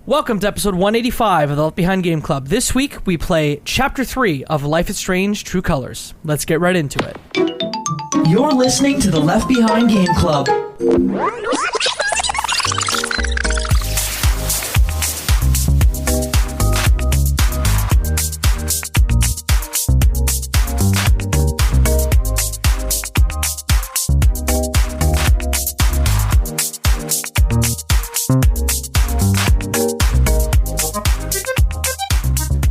Welcome to episode 185 of the Left Behind Game Club. This week, we play Chapter 3 of Life is Strange: True Colors. Let's get right into it. You're listening to the Left Behind Game Club.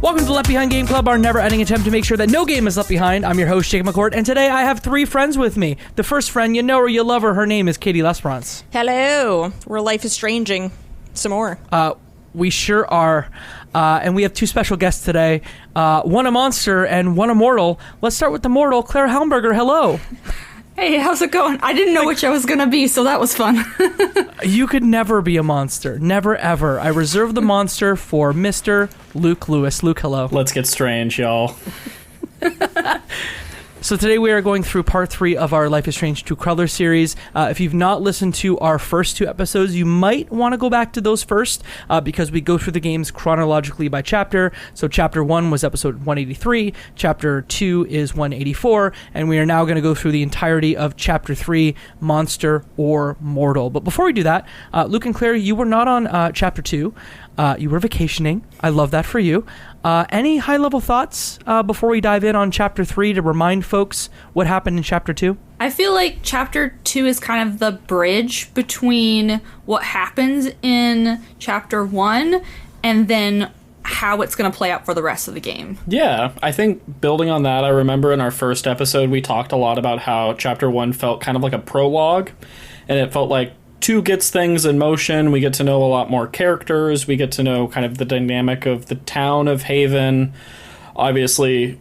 Welcome to the Left Behind Game Club, our never-ending attempt to make sure that no game is left behind. I'm your host, Jake McCourt, and today I have three friends with me. The first friend, you know her, you love her. Her name is Katie Lesperance. Hello. We're life is stranging some more. We sure are. And we have two special guests today. One a monster and one a mortal. Let's start with the mortal, Claire Helmberger. Hello. Hey, how's it going? I didn't know which I was going to be, so that was fun. You could never be a monster. Never, ever. I reserve the monster for Mr. Luke Lewis. Luke, hello. Let's get strange, y'all. So today we are going through part 3 of our Life is Strange 2 Crawler series. If you've not listened to our first 2 episodes, you might want to go back to those first because we go through the games chronologically by chapter. So chapter 1 was episode 183, chapter 2 is 184, and we are now going to go through the entirety of chapter 3, Monster or Mortal. But before we do that, Luke and Claire, you were not on chapter 2. You were vacationing. I love that for you. Any high-level thoughts before we dive in on Chapter 3 to remind folks what happened in Chapter 2? I feel like Chapter 2 is kind of the bridge between what happens in Chapter 1 and then how it's going to play out for the rest of the game. Yeah, I think building on that, I remember in our first episode, we talked a lot about how Chapter 1 felt kind of like a prologue, and it felt like 2 gets things in motion. We get to know a lot more characters. We get to know kind of the dynamic of the town of Haven. Obviously,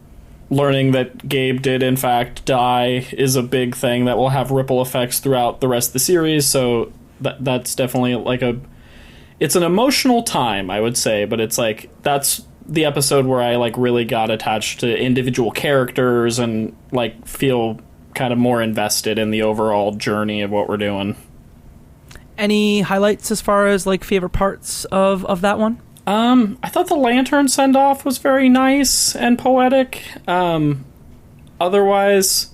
learning that Gabe did, in fact, die is a big thing that will have ripple effects throughout the rest of the series. So that's definitely like it's an emotional time, I would say. But it's like, that's the episode where I like really got attached to individual characters and like feel kind of more invested in the overall journey of what we're doing. Any highlights as far as like favorite parts of that one? I thought the lantern send-off was very nice and poetic. Otherwise,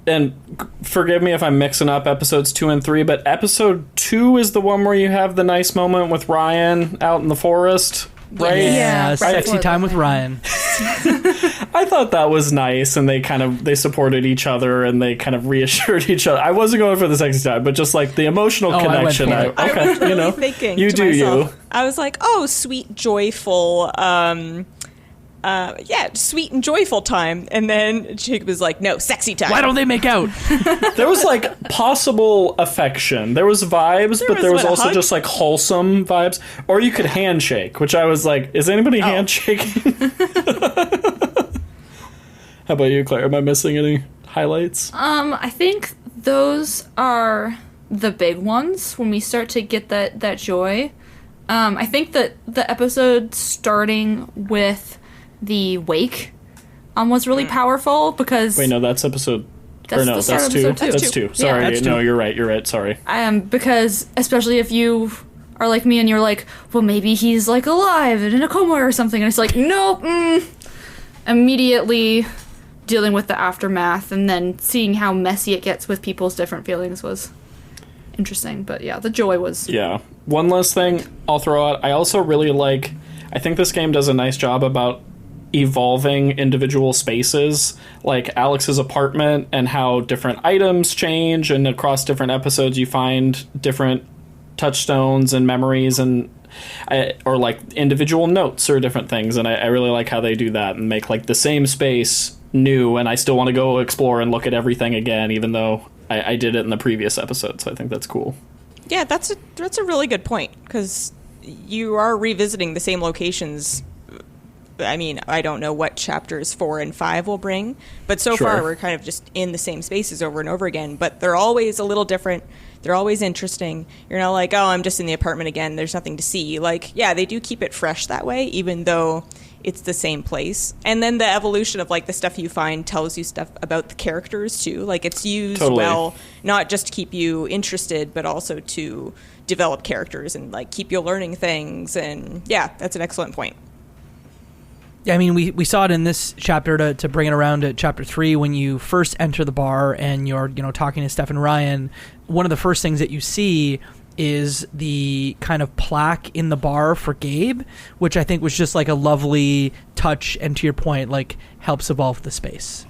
and forgive me if I'm mixing up episodes 2 and 3, but episode 2 is the one where you have the nice moment with Ryan out in the forest, right? Yeah, sexy time with Ryan. I thought that was nice, and they supported each other, and they kind of reassured each other. I wasn't going for the sexy time, but just like the emotional connection. I was really thinking you to do myself, you. I was like, oh, sweet, joyful, sweet and joyful time. And then Jacob was like, no, sexy time. Why don't they make out? There was like possible affection. There was vibes, but there was also just like wholesome vibes. Or you could handshake, which I was like, is anybody handshaking? How about you, Claire? Am I missing any highlights? I think those are the big ones when we start to get that joy. I think that the episode starting with the wake was really powerful because... Wait, no, that's episode... That's 2. That's 2. Sorry, that's 2. No, you're right. Sorry. Because especially if you are like me and you're like, well, maybe he's like alive and in a coma or something, and it's like, nope. Immediately dealing with the aftermath and then seeing how messy it gets with people's different feelings was interesting. But yeah, the joy was... Yeah. One last thing I'll throw out. I also really like... I think this game does a nice job about evolving individual spaces, like Alex's apartment, and how different items change, and across different episodes you find different touchstones and memories, and or like individual notes or different things. And I really like how they do that and make like the same space new, and I still want to go explore and look at everything again, even though I did it in the previous episode. So I think that's cool. Yeah, that's a really good point, because you are revisiting the same locations. I mean, I don't know what chapters 4 and 5 will bring, but so far we're kind of just in the same spaces over and over again, but they're always a little different. They're always interesting. You're not like, oh, I'm just in the apartment again, there's nothing to see. Like, yeah, they do keep it fresh that way, even though it's the same place. And then the evolution of, like, the stuff you find tells you stuff about the characters, too. Like, it's used well, not just to keep you interested, but also to develop characters and like keep you learning things. And yeah, that's an excellent point. Yeah, I mean, we saw it in this chapter to bring it around to chapter 3 when you first enter the bar and you're, talking to Steph and Ryan. One of the first things that you see is the kind of plaque in the bar for Gabe, which I think was just like a lovely touch and, to your point, like helps evolve the space.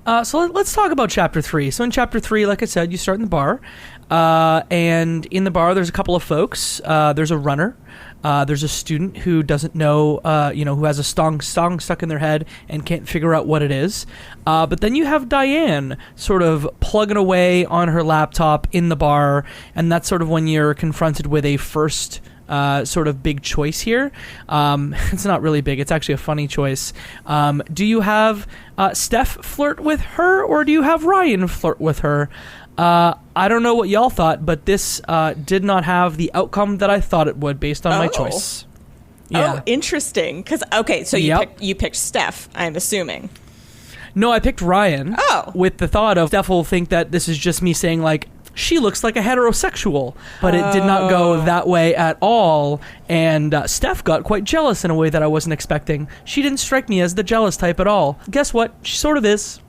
So let's talk about chapter 3. So in chapter 3, like I said, you start in the bar, and in the bar there's a couple of folks. There's a runner. There's a student who doesn't know, who has a song stuck in their head and can't figure out what it is. But then you have Diane sort of plugging away on her laptop in the bar, and that's sort of when you're confronted with a first sort of big choice here. It's not really big. It's actually a funny choice. Do you have Steph flirt with her, or do you have Ryan flirt with her? I don't know what y'all thought, but this did not have the outcome that I thought it would based on my choice. Yeah. Oh, interesting. Because, okay, so you picked Steph, I'm assuming. No, I picked Ryan. Oh. With the thought of Steph will think that this is just me saying, like, she looks like a heterosexual. But it did not go that way at all. And Steph got quite jealous in a way that I wasn't expecting. She didn't strike me as the jealous type at all. Guess what? She sort of is.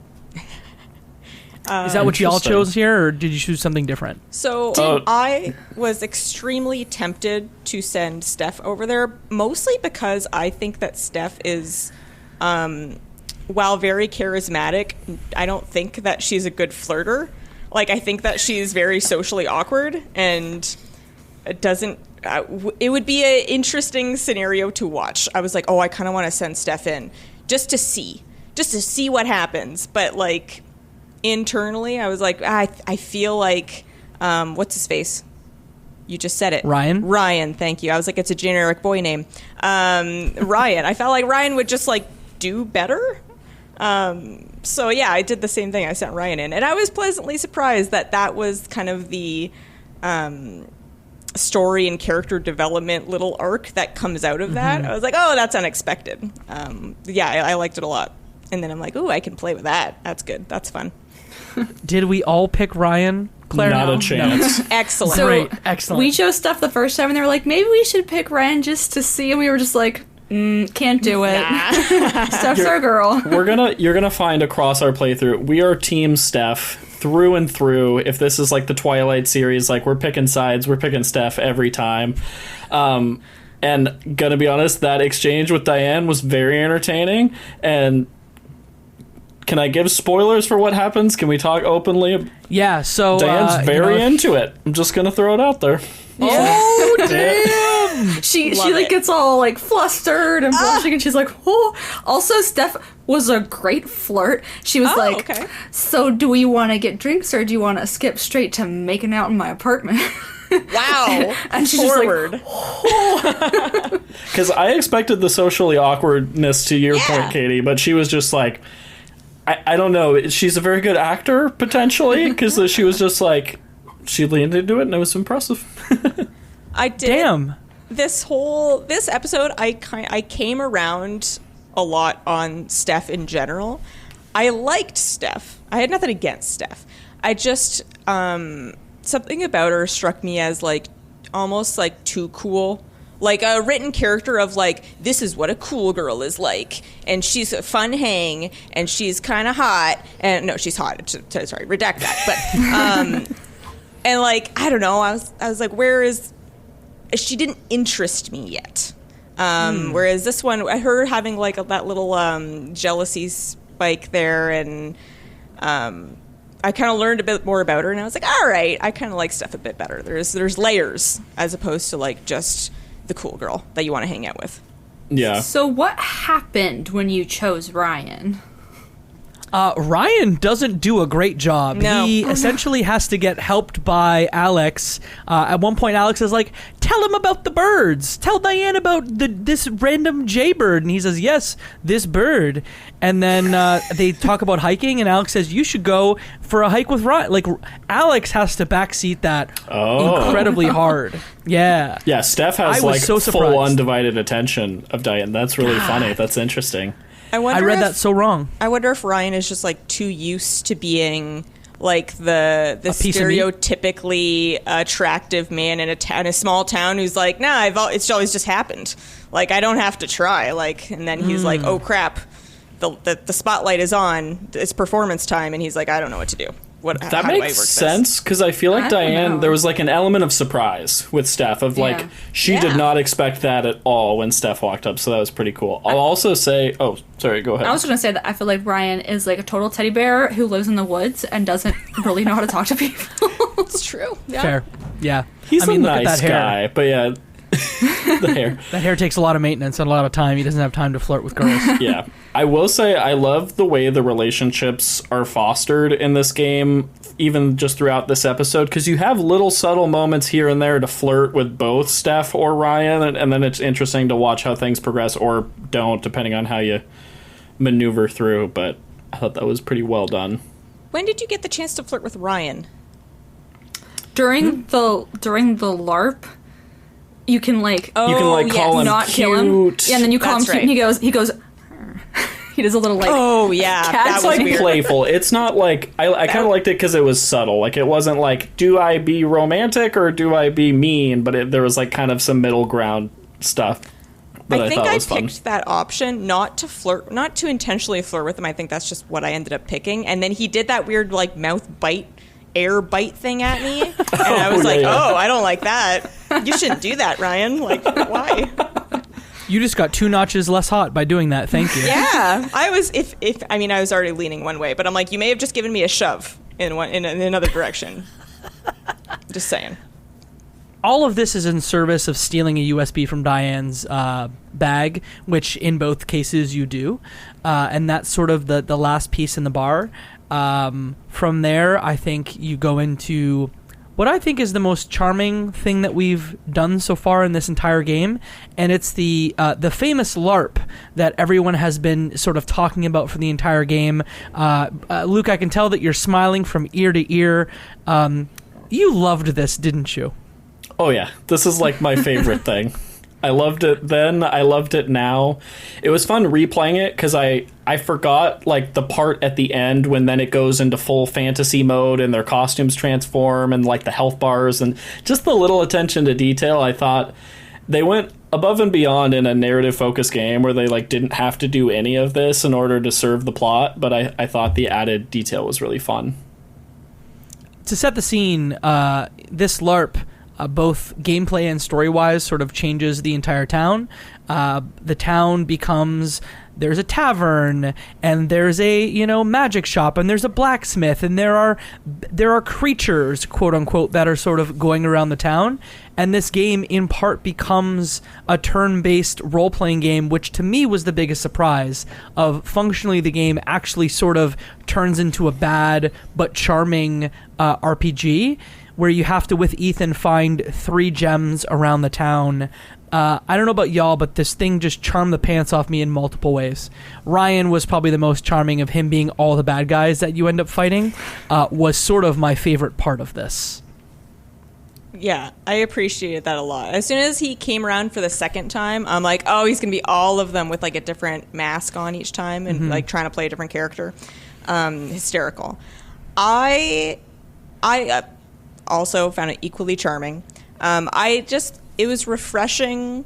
Is that what y'all chose here, or did you choose something different? So I was extremely tempted to send Steph over there, mostly because I think that Steph is, while very charismatic, I don't think that she's a good flirter. Like, I think that she's very socially awkward, and it doesn't... it would be an interesting scenario to watch. I was like, I kind of want to send Steph in just to see what happens. But, like... internally, I was like, I feel like, what's his face? You just said it. Ryan, thank you. I was like, it's a generic boy name. Ryan. I felt like Ryan would just, like, do better. So, yeah, I did the same thing. I sent Ryan in. And I was pleasantly surprised that was kind of the story and character development little arc that comes out of that. I was like, that's unexpected. I liked it a lot. And then I'm like, I can play with that. That's good. That's fun. Did we all pick Ryan? Claire? Not a chance. Excellent. So Great. Excellent. We chose Steph the first time, and they were like, maybe we should pick Ryan just to see. And we were just like, can't do it. Steph's our girl. You're gonna find across our playthrough, we are Team Steph through and through. If this is like the Twilight series, like we're picking sides, we're picking Steph every time. And gonna be honest, that exchange with Diane was very entertaining. And can I give spoilers for what happens? Can we talk openly? Yeah, so... Diane's very into it. I'm just going to throw it out there. Oh, damn! She like gets all like flustered and blushing, and she's like, oh. Also, Steph was a great flirt. She was like, okay. So do we want to get drinks, or do you want to skip straight to making out in my apartment? Wow. And she's forward. Just like, because I expected the socially awkwardness to your point, Katie, but she was just like... I don't know. She's a very good actor, potentially, because she was just like, she leaned into it, and it was impressive. I did. Damn. This episode, I came around a lot on Steph in general. I liked Steph. I had nothing against Steph. I just, something about her struck me as, like, almost, like, too cool. Like a written character of like, this is what a cool girl is like, and she's a fun hang, and she's kind of hot, and no, she's hot. Sorry, redact that. But and like, I don't know. I was like, where is? She didn't interest me yet. Whereas this one, her having like that little jealousy spike there, and I kind of learned a bit more about her, and I was like, all right, I kind of like Steph a bit better. There's layers as opposed to like just the cool girl that you want to hang out with. Yeah. So what happened when you chose Ryan? Ryan doesn't do a great job. No. He essentially has to get helped by Alex. At one point, Alex is like, tell him about the birds. Tell Diane about this random jaybird. And he says, yes, this bird. And then they talk about hiking, and Alex says, you should go for a hike with Ryan. Like, Alex has to backseat that incredibly hard. Yeah. Yeah, Steph has full undivided attention of Diane. That's really funny. That's interesting. I read that so wrong. I wonder if Ryan is just like too used to being like the piece of meat? stereotypically attractive man in a small town who's like, nah, it's always just happened. Like, I don't have to try. Like, and then he's like, oh crap, the spotlight is on. It's performance time, and he's like, I don't know what to do. That makes sense, because I feel like Diane, there was like an element of surprise with Steph of like, she did not expect that at all when Steph walked up, so that was pretty cool. I'll also say, oh, sorry, go ahead. I was going to say that I feel like Ryan is like a total teddy bear who lives in the woods and doesn't really know how to talk to people. It's true. Yeah. Fair. Yeah. He's a look nice at that guy, hair. but yeah, the hair. That hair takes a lot of maintenance and a lot of time. He doesn't have time to flirt with girls. Yeah. I will say I love the way the relationships are fostered in this game, even just throughout this episode, because you have little subtle moments here and there to flirt with both Steph or Ryan, and then it's interesting to watch how things progress or don't, depending on how you maneuver through, but I thought that was pretty well done. When did you get the chance to flirt with Ryan? During the LARP, you can like you can like call him not cute. kill him. Yeah, and then you call him cute, and he goes he does a little like that was like weird. Playful. It's not like I kind of liked it because it was subtle. Like it wasn't like, do I be romantic or do I be mean? But there was like kind of some middle ground stuff that I thought was fun. Picked that option not to intentionally flirt with him. I think that's just what I ended up picking. And then he did that weird like mouth bite, air bite thing at me, and I was I don't like that. You shouldn't do that, Ryan. Like, why? You just got 2 notches less hot by doing that. Thank you. Yeah, I was. I was already leaning one way, but I'm like, you may have just given me a shove in another direction. Just saying. All of this is in service of stealing a USB from Diane's bag, which in both cases you do, and that's sort of the last piece in the bar. From there, I think you go into what I think is the most charming thing that we've done so far in this entire game, and it's the famous LARP that everyone has been sort of talking about for the entire game. Luke, I can tell that you're smiling from ear to ear. You loved this, didn't you? Oh yeah, this is like my favorite thing. I loved it then, I loved it now. It was fun replaying it because I forgot like the part at the end when then it goes into full fantasy mode and their costumes transform and like the health bars and just the little attention to detail. I thought they went above and beyond in a narrative focused game where they like didn't have to do any of this in order to serve the plot, but I thought the added detail was really fun. To set the scene, this LARP, both gameplay and story-wise, sort of changes the entire town. The town becomes, there's a tavern, and there's a magic shop, and there's a blacksmith, and there are creatures, quote unquote, that are sort of going around the town. And this game, in part, becomes a turn-based role-playing game, which to me was the biggest surprise. Of functionally, the game actually sort of turns into a bad but charming RPG. Where you have to, with Ethan, find 3 gems around the town. I don't know about y'all, but this thing just charmed the pants off me in multiple ways. Ryan was probably the most charming of him being all the bad guys that you end up fighting, was sort of my favorite part of this. Yeah, I appreciated that a lot. As soon as he came around for the second time, I'm like, oh, he's going to be all of them with like a different mask on each time and like trying to play a different character. Hysterical. I also found it equally charming. It was refreshing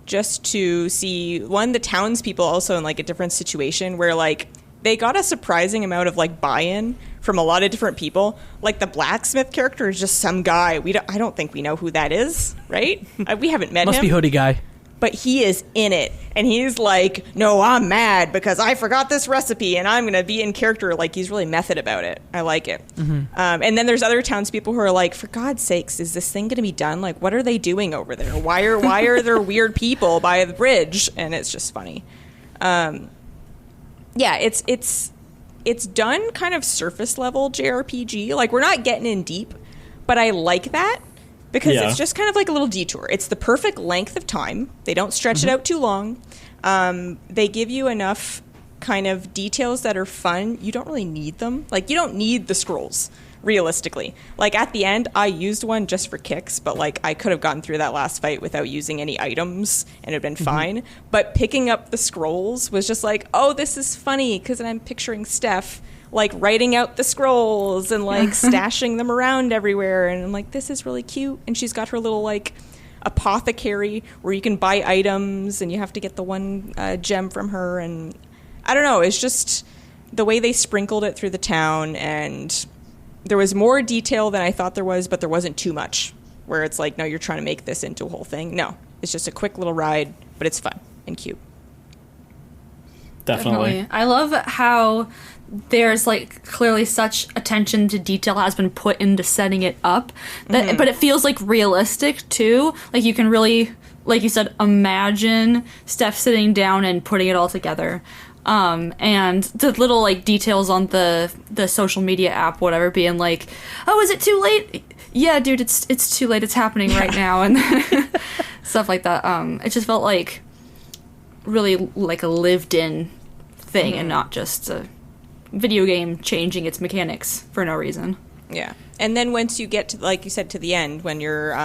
just to see, the townspeople also in like a different situation where like they got a surprising amount of like buy-in from a lot of different people. Like the blacksmith character is just some guy. I don't think we know who that is, right? We haven't met him. Must be hoodie guy. But he is in it, and he's like, no, I'm mad because I forgot this recipe, and I'm going to be in character. Like, he's really method about it. I like it. And then there's other townspeople who are like, for God's sakes, is this thing going to be done? Like, what are they doing over there? Why are there weird people by the bridge? And it's just funny. Yeah, it's done kind of surface level JRPG. Like, we're not getting in deep, but I like that. Because it's just kind of like a little detour. It's the perfect length of time. They don't stretch it out too long. They give you enough kind of details that are fun. You don't really need them. Like, you don't need the scrolls, realistically. Like, at the end, I used one just for kicks, but, like, I could have gotten through that last fight without using any items, and it would have been fine. But picking up the scrolls was just like, oh, this is funny, because I'm picturing Steph, like writing out the scrolls and like stashing them around everywhere. And I'm like, this is really cute. And she's got her little like apothecary where you can buy items and you have to get the one gem from her. And I don't know, it's just the way they sprinkled it through the town, and there was more detail than I thought there was, but there wasn't too much where it's like, no, you're trying to make this into a whole thing. No, it's just a quick little ride, but it's fun and cute. Definitely. I love how there's like clearly such attention to detail has been put into setting it up, that, but it feels like realistic too. Like you can really, like you said, imagine Steph sitting down and putting it all together. And the little like details on the social media app, whatever, being like, oh, is it too late? Yeah, dude, it's too late. It's happening right now, and stuff like that. It just felt like really like a lived-in thing, and not just a video game changing its mechanics for no reason. Yeah, and then once you get to, like you said, to the end, when you're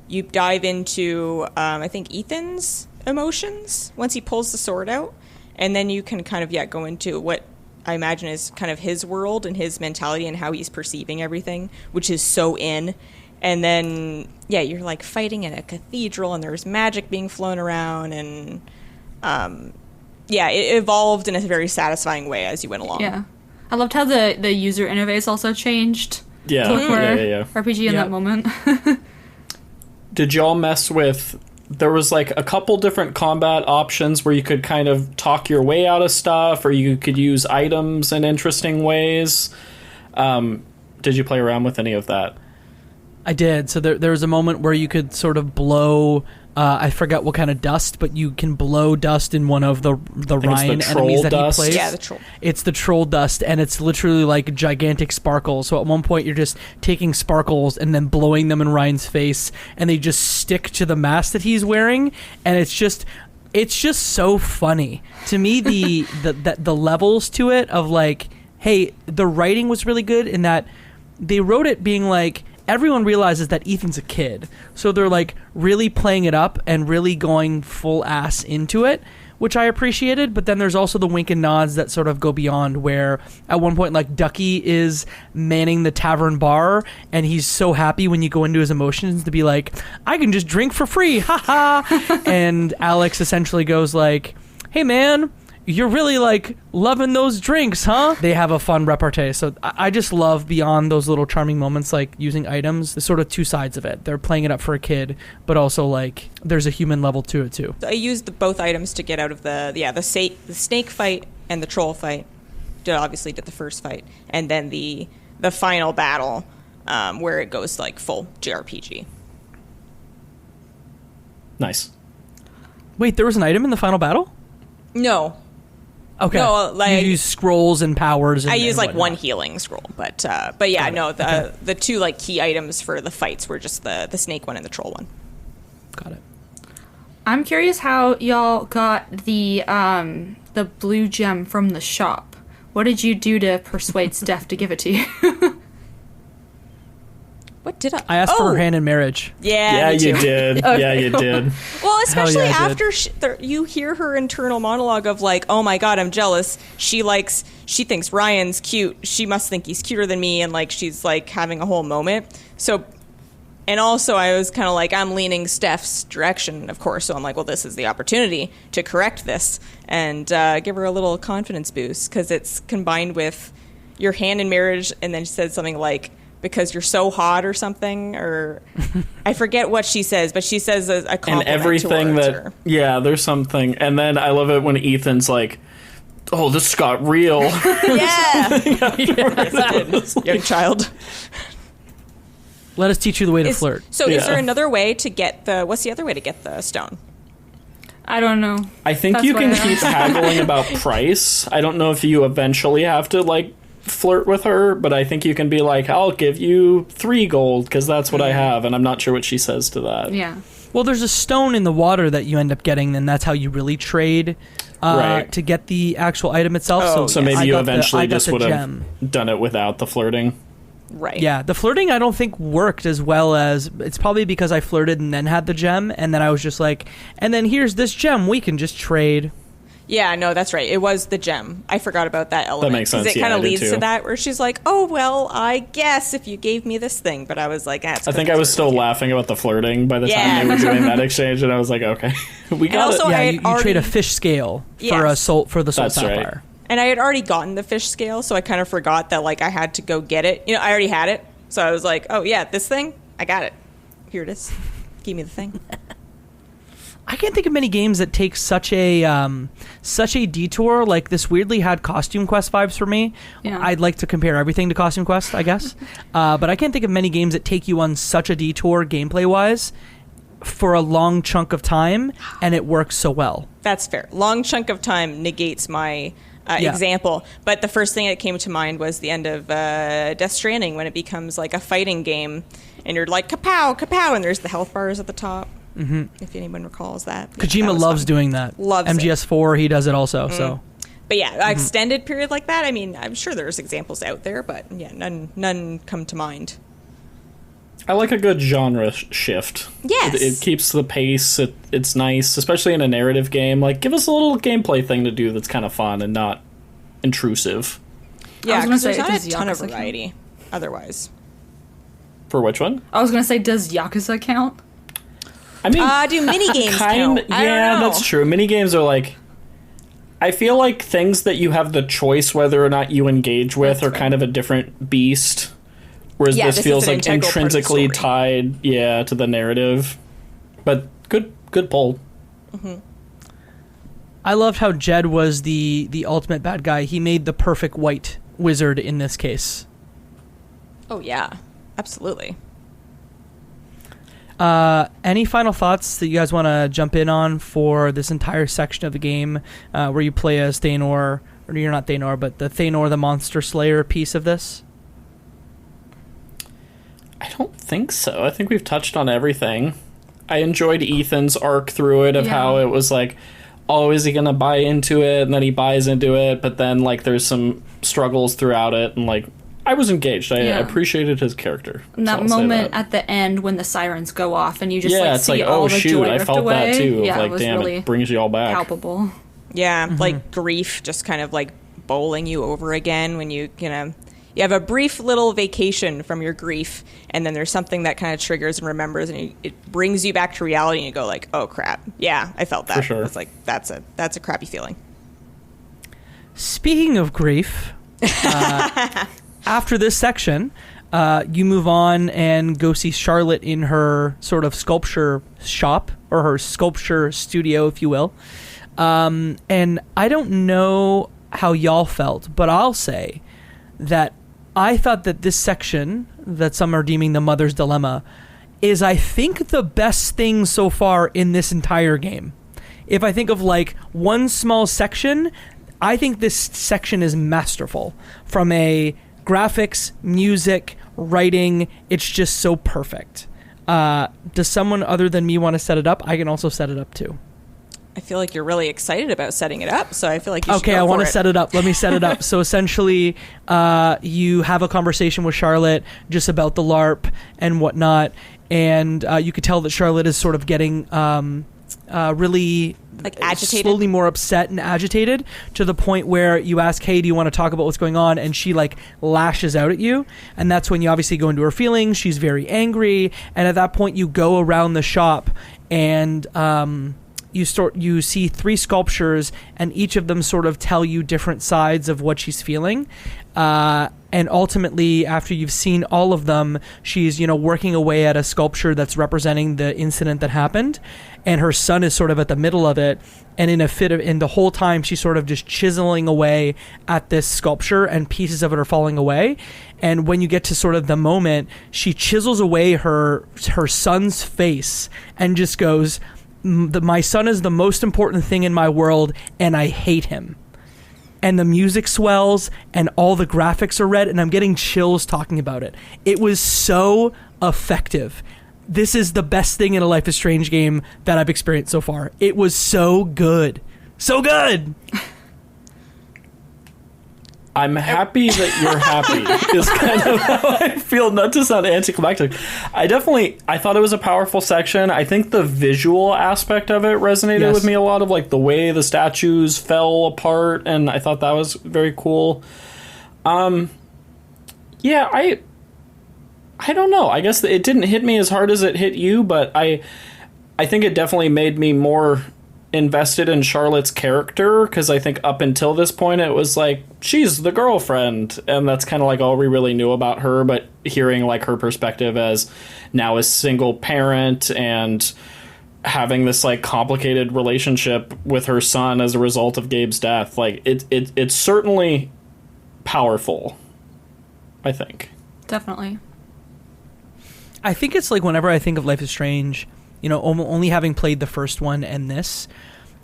you dive into I think Ethan's emotions once he pulls the sword out. And then you can kind of, go into what I imagine is kind of his world and his mentality and how he's perceiving everything, which is so in. And then, you're like fighting in a cathedral and there's magic being flown around. And, it evolved in a very satisfying way as you went along. Yeah. I loved how the user interface also changed. Yeah. To look more RPG in Yeah. that moment. Did y'all mess with... There was like a couple different combat options where you could kind of talk your way out of stuff, or you could use items in interesting ways. Did you play around with any of that? I did. So there was a moment where you could sort of blow, I forget what kind of dust, but you can blow dust in one of the Rhine enemies that dust. he plays. Yeah, the troll. It's the troll dust, and it's literally like gigantic sparkles. So at one point you're just taking sparkles and then blowing them in Ryan's face, and they just stick to the mask that he's wearing, and it's just so funny. To me, the levels to it of like, hey, the writing was really good in that they wrote it being like, everyone realizes that Ethan's a kid, so they're like really playing it up and really going full ass into it, which I appreciated. But then there's also the wink and nods that sort of go beyond, where at one point like Ducky is manning the tavern bar and he's so happy when you go into his emotions to be like, I can just drink for free, haha. And Alex essentially goes like, hey man, you're really like loving those drinks, huh? They have a fun repartee. So I just love, beyond those little charming moments, like using items, the sort of two sides of it. They're playing it up for a kid, but also like there's a human level to it too. I used both items to get out of the snake fight and the troll fight. Obviously did the first fight, and then the final battle where it goes like full JRPG. Nice. Wait, there was an item in the final battle? No. Okay. No, like, you use scrolls and powers. And, I use and like whatnot. one healing scroll, but yeah, no, the two like key items for the fights were just the snake one and the troll one. Got it. I'm curious how y'all got the blue gem from the shop. What did you do to persuade Steph to give it to you? What did I? I asked for her hand in marriage. Yeah, you did. Okay. Yeah, you did. Well, especially yeah, I after you hear her internal monologue of like, "Oh my god, I'm jealous. She thinks Ryan's cute. She must think he's cuter than me," and like she's like having a whole moment. So, and also I was kind of like, I'm leaning Steph's direction, of course. So I'm like, well, this is the opportunity to correct this and give her a little confidence boost, because it's combined with your hand in marriage, and then she said something like, because you're so hot or something, or I forget what she says, but she says a compliment And everything towards that her. Yeah, there's something. And then I love it when Ethan's like, oh, this got real. Yeah. Young child. Let us teach you the way to flirt. So is Yeah. there another way to get what's the other way to get the stone? I don't know. I think That's you what can I keep asked. haggling about price. I don't know if you eventually have to like flirt with her, but I think you can be like, I'll give you 3 gold because that's what I have, and I'm not sure what she says to that. Yeah. Well, there's a stone in the water that you end up getting, and that's how you really trade Right. to get the actual item itself. So maybe I you got eventually I got just the would have gem. done it without the flirting. Right. Yeah, the flirting I don't think worked as well as, it's probably because I flirted and then had the gem, and then I was just like, and then here's this gem, we can just trade. Yeah, no, that's right. It was the gem. I forgot about that element. That makes sense. Because it kind of leads to that where she's like, oh, well, I guess if you gave me this thing. But I was like, I think I was still laughing about the flirting by the time they were doing that exchange. And I was like, okay, we got it. Yeah, you trade a fish scale for the soul sapphire. Right. And I had already gotten the fish scale, so I kind of forgot that, like, I had to go get it. You know, I already had it. So I was like, oh, yeah, this thing, I got it. Here it is. Give me the thing. I can't think of many games that take such a detour. Like, this weirdly had Costume Quest vibes for me. Yeah. I'd like to compare everything to Costume Quest, I guess. But I can't think of many games that take you on such a detour gameplay-wise for a long chunk of time, and it works so well. That's fair. Long chunk of time negates my example. But the first thing that came to mind was the end of Death Stranding, when it becomes like a fighting game, and you're like, kapow, kapow, and there's the health bars at the top. Mm-hmm. If anyone recalls that. Kojima loves doing that. Loves MGS4, he does it also. So, but yeah, extended period like that, I mean, I'm sure there's examples out there, but yeah, none come to mind. I like a good genre shift. Yes. It keeps the pace. It's nice, especially in a narrative game. Like, give us a little gameplay thing to do that's kind of fun and not intrusive. Yeah, because there's not a ton of variety otherwise. For which one? I was going to say, does Yakuza count? I mean, do minigames count? Yeah, that's true. Minigames are like, I feel like things that you have the choice whether or not you engage with are kind of a different beast. Whereas this feels like intrinsically tied, to the narrative. But good pull. Mm-hmm. I loved how Jed was the ultimate bad guy. He made the perfect white wizard in this case. Oh, yeah. Absolutely. Any final thoughts that you guys want to jump in on for this entire section of the game where you play as Thanor, or you're not Thanor, but the Thanor the Monster Slayer piece of this? I don't think so. I think we've touched on everything. I enjoyed Ethan's arc through it of how it was like, oh, is he going to buy into it? And then he buys into it, but then like there's some struggles throughout it, and like I was engaged. I appreciated his character. And that moment at the end when the sirens go off and you just it's see like, all oh the shoot, joy I felt away. that too. Yeah, like, damn, really it brings you all back. Palpable. Yeah, like grief just kind of like bowling you over again when you have a brief little vacation from your grief, and then there's something that kind of triggers and remembers, and it brings you back to reality, and you go like, oh crap, yeah, I felt that. For sure. It's like that's a crappy feeling. Speaking of grief, after this section, you move on and go see Charlotte in her sort of sculpture shop, or her sculpture studio, if you will. And I don't know how y'all felt, but I'll say that I thought that this section, that some are deeming the Mother's Dilemma, is, I think, the best thing so far in this entire game. If I think of like one small section, I think this section is masterful. From a graphics, music, writing, it's just so perfect. Does someone other than me want to set it up? I can also set it up too. I feel like you're really excited about setting it up, so I feel like you should Okay, I want to set it up. Let me set it up. So essentially, you have a conversation with Charlotte just about the LARP and whatnot, and you could tell that Charlotte is sort of getting really like agitated, slowly more upset and agitated, to the point where you ask, hey, do you want to talk about what's going on? And she like lashes out at you, and that's when you obviously go into her feelings. She's very angry, and at that point you go around the shop and you see 3 sculptures, and each of them sort of tell you different sides of what she's feeling. And ultimately, after you've seen all of them, she's, working away at a sculpture that's representing the incident that happened, and her son is sort of at the middle of it. And in the whole time, she's sort of just chiseling away at this sculpture, and pieces of it are falling away. And when you get to sort of the moment, she chisels away her son's face and just goes, my son is the most important thing in my world, and I hate him. And the music swells, and all the graphics are red, and I'm getting chills talking about it. It was so effective. This is the best thing in a Life is Strange game that I've experienced so far. It was so good. So good! I'm happy that you're happy is kind of how I feel, not to sound anticlimactic. I thought it was a powerful section. I think the visual aspect of it resonated with me a lot, of like the way the statues fell apart, and I thought that was very cool. Yeah, I don't know. I guess it didn't hit me as hard as it hit you, but I think it definitely made me more invested in Charlotte's character, because I think up until this point it was like, she's the girlfriend, and that's kind of like all we really knew about her. But hearing like her perspective as now a single parent and having this like complicated relationship with her son as a result of Gabe's death, like it's certainly powerful, I think. Definitely. I think it's like whenever I think of Life is Strange, only having played the first one and this,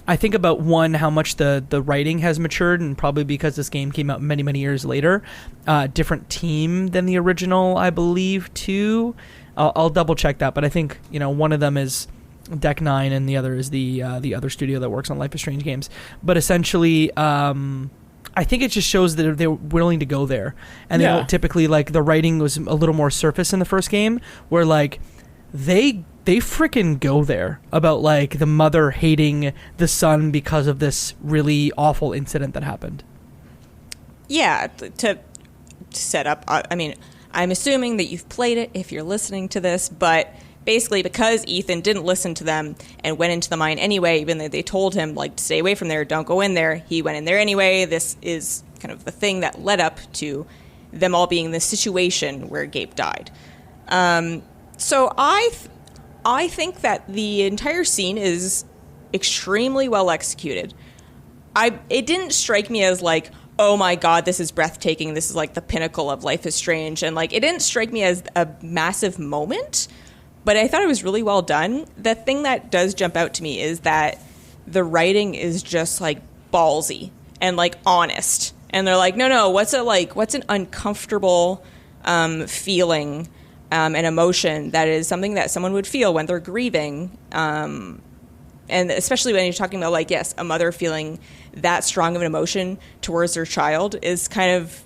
I think about, one, how much the writing has matured, and probably because this game came out many, many years later. Different team than the original, I believe, too. I'll double check that, but I think, one of them is Deck 9 and the other is the other studio that works on Life is Strange games. But essentially, I think it just shows that they're willing to go there. And they don't typically, like, the writing was a little more surface in the first game, where, like, they freaking go there about, like, the mother hating the son because of this really awful incident that happened. Yeah, to set up, I mean, I'm assuming that you've played it if you're listening to this, but basically because Ethan didn't listen to them and went into the mine anyway, even though they told him, like, to stay away from there, don't go in there, he went in there anyway. This is kind of the thing that led up to them all being in this situation where Gabe died. So I think that the entire scene is extremely well executed. It didn't strike me as like, oh my god, this is breathtaking, this is like the pinnacle of Life is Strange, and like it didn't strike me as a massive moment, but I thought it was really well done. The thing that does jump out to me is that the writing is just like ballsy and like honest, and they're like, no, what's an uncomfortable feeling and emotion that is something that someone would feel when they're grieving, and especially when you're talking about, like, yes, a mother feeling that strong of an emotion towards their child is kind of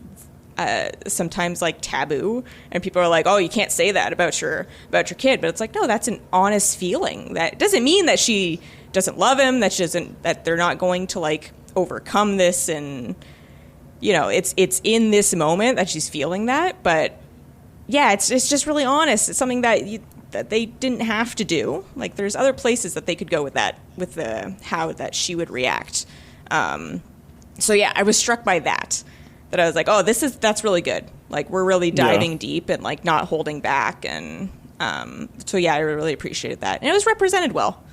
sometimes like taboo, and people are like, oh, you can't say that about your kid, but it's like, no, that's an honest feeling. That doesn't mean that she doesn't love him, that they're not going to like overcome this, and it's in this moment that she's feeling that. But yeah, it's just really honest. It's something that they didn't have to do. Like, there's other places that they could go with that, with the how that she would react. So yeah, I was struck by that I was like, oh, that's really good. Like, we're really diving deep and like not holding back. And so yeah, I really appreciated that. And it was represented well.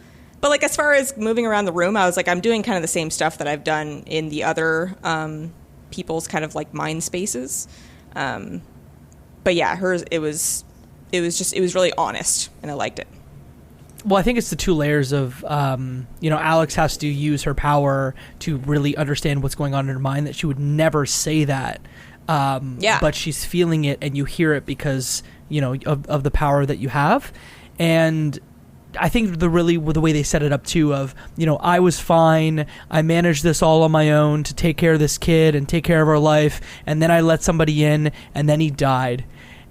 But like, as far as moving around the room, I was like, I'm doing kind of the same stuff that I've done in the other people's kind of like mind spaces. But yeah, hers, it was really honest, and I liked it. Well, I think it's the two layers of, Alex has to use her power to really understand what's going on in her mind, that she would never say that. But she's feeling it, and you hear it because, of the power that you have. And I think the way they set it up too, of, I was fine, I managed this all on my own to take care of this kid and take care of her life, and then I let somebody in, and then he died.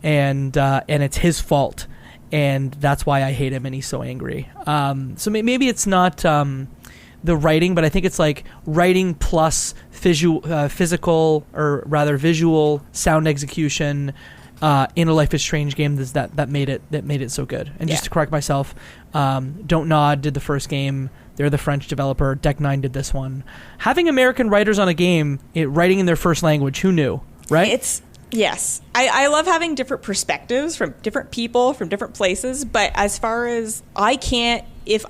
And it's his fault, and that's why I hate him, and he's so angry. So maybe it's not the writing, but I think it's like writing plus physical, or rather visual sound execution in a Life is Strange game that made it so good. And just to correct myself, Don't Nod did the first game. They're the French developer. Deck 9 did this one. Having American writers on a game, writing in their first language, who knew, right? Yes. I love having different perspectives from different people, from different places. But as far as if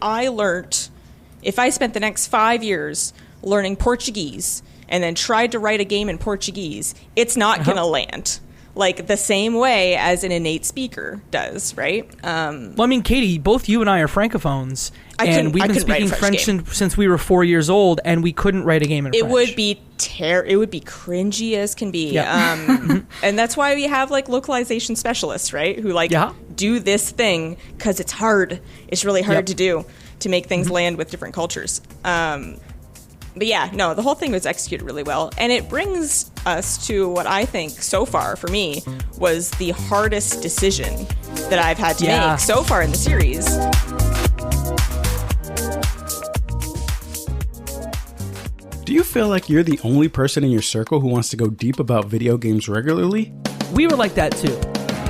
I spent the next 5 years learning Portuguese and then tried to write a game in Portuguese, it's not going to land. Like, the same way as an innate speaker does, right? Well, I mean, Katie, both you and I are francophones, and we've been speaking French since we were 4 years old, and we couldn't write a game in French. It would be cringy as can be. Yeah. And that's why we have, like, localization specialists, right? Who, like, do this thing because it's hard. It's really hard to do, to make things land with different cultures. But yeah, no, the whole thing was executed really well. And it brings us to what I think, so far, for me, was the hardest decision that I've had to make so far in the series. Do you feel like you're the only person in your circle who wants to go deep about video games regularly? We were like that too,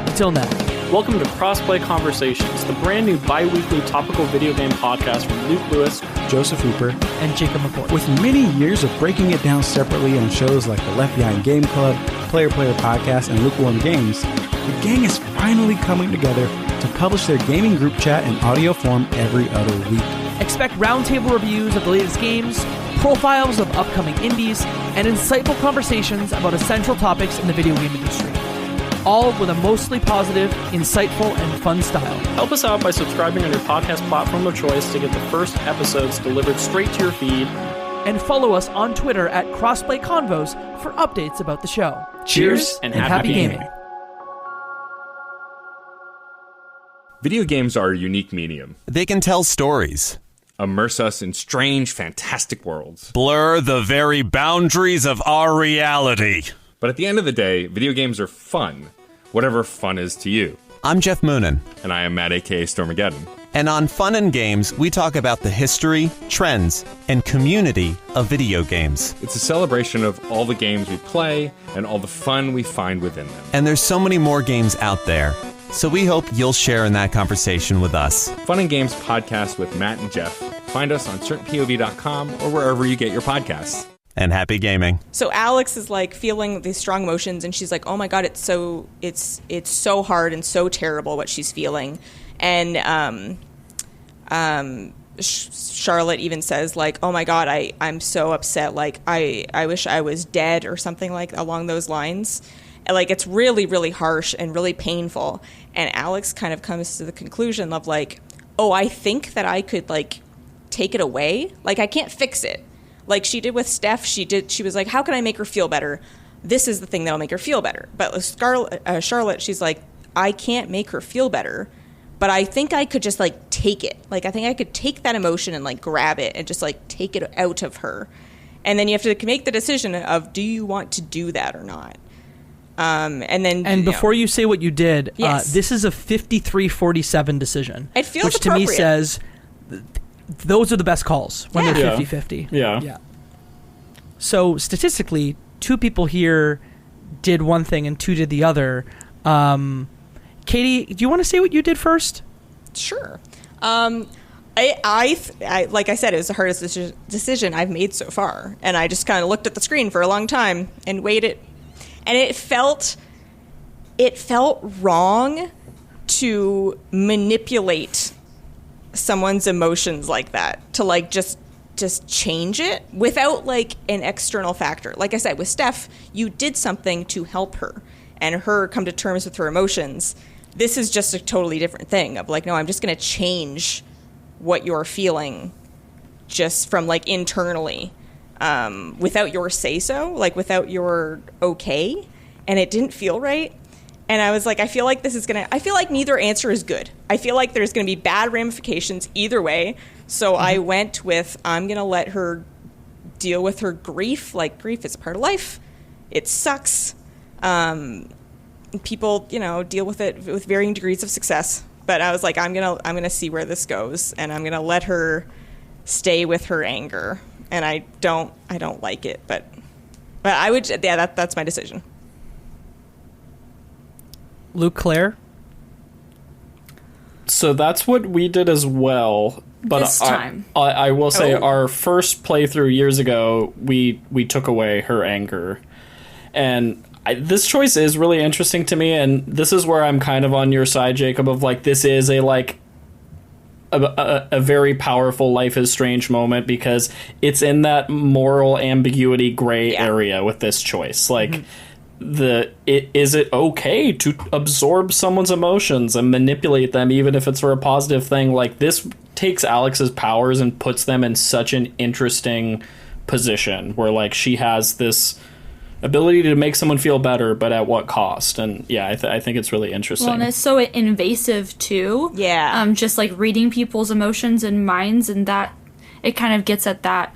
until now. Welcome to Crossplay Conversations, the brand new bi-weekly topical video game podcast from Luke Lewis, Joseph Hooper, and Jacob McCoy. With many years of breaking it down separately on shows like the Left Behind Game Club, Player Podcast, and Lukewarm Games, the gang is finally coming together to publish their gaming group chat in audio form every other week. Expect roundtable reviews of the latest games, profiles of upcoming indies, and insightful conversations about essential topics in the video game industry. All with a mostly positive, insightful, and fun style. Help us out by subscribing on your podcast platform of choice to get the first episodes delivered straight to your feed. And follow us on Twitter at Crossplay Convos for updates about the show. Cheers and happy gaming. Video games are a unique medium. They can tell stories, Immerse us in strange, fantastic worlds. blur the very boundaries of our reality. But at the end of the day, video games are fun. Whatever fun is to you. I'm Jeff Moonen, And I am Matt, a.k.a. Stormageddon. and on Fun and Games, we talk about the history, trends, and community of video games. It's a celebration of all the games we play and all the fun we find within them. And there's so many more games out there, so we hope you'll share in that conversation with us. Fun and Games podcast with Matt and Jeff. Find us on certainpov.com or wherever you get your podcasts. And happy gaming. So Alex is like feeling these strong emotions, and she's like, "Oh my god, it's so hard and so terrible what she's feeling." And Charlotte even says like, "Oh my god, I'm so upset. Like I wish I was dead," or something like along those lines. And like it's really, really harsh and really painful. And Alex kind of comes to the conclusion of like, "Oh, I think that I could like take it away. Like I can't fix it." Like she did with Steph, she was like, how can I make her feel better? This is the thing that'll make her feel better. But with Charlotte, she's like, I can't make her feel better, but I think I could just like take it. Like I think I could take that emotion and like grab it and just like take it out of her. And then you have to make the decision of, do you want to do that or not? And before you say what you did, Yes. this is a 53-47 decision. It feels which to me appropriate. says those are the best calls when they're Yeah. 50-50. Yeah. So statistically, two people here did one thing and two did the other. Katie, do you want to say what you did first? Sure. I like I said, it was the hardest decision I've made so far. And I just kind of looked at the screen for a long time and waited. And it felt wrong to manipulate someone's emotions like that, to like just change it without like an external factor. Like I said, with Steph, you did something to help her and her come to terms with her emotions. This is just a totally different thing of like, no, I'm just going to change what you're feeling just from like internally, without your say so, like without your okay. And it didn't feel right. And I was like, I feel like neither answer is good. I feel like there's going to be bad ramifications either way. So I went with, I'm going to let her deal with her grief. Like, grief is a part of life. It sucks. People, deal with it with varying degrees of success. But I was like, I'm going to see where this goes. And I'm going to let her stay with her anger. And I don't like it. But I would, that's my decision. Luke, Claire? So that's what we did as well. But This time. I will say Oh. our first playthrough years ago, we took away her anger. And this choice is really interesting to me, and this is where I'm kind of on your side, Jacob, of like, this is a very powerful Life is Strange moment, because it's in that moral ambiguity gray area with this choice. Like, is it okay to absorb someone's emotions and manipulate them, even if it's for a positive thing? Like, this takes Alex's powers and puts them in such an interesting position where like she has this ability to make someone feel better, but at what cost? And yeah, I think it's really interesting. Well, and it's so invasive too. Yeah. Just like reading people's emotions and minds, and that it kind of gets at that.